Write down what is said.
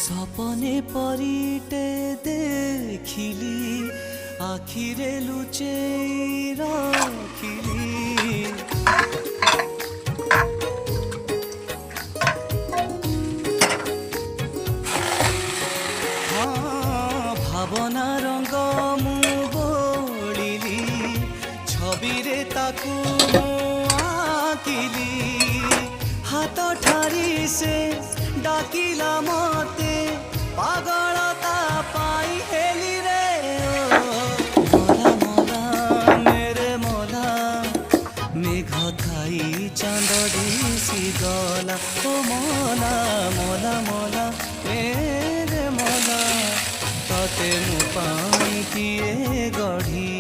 सपने परिटे देखिली आखिरे लुचे रखिली हाँ भावना रंग मु बोलिली छवि रे ताकू आकिली हाथ ठारी से डाकिला मते पागलता पाई हेली रे मोला मोला मेरे मोला मेघ खाई चांद दिसी गला ओ मोला मोला मोला मेरे मोला तते मु पाई किए गढ़ी।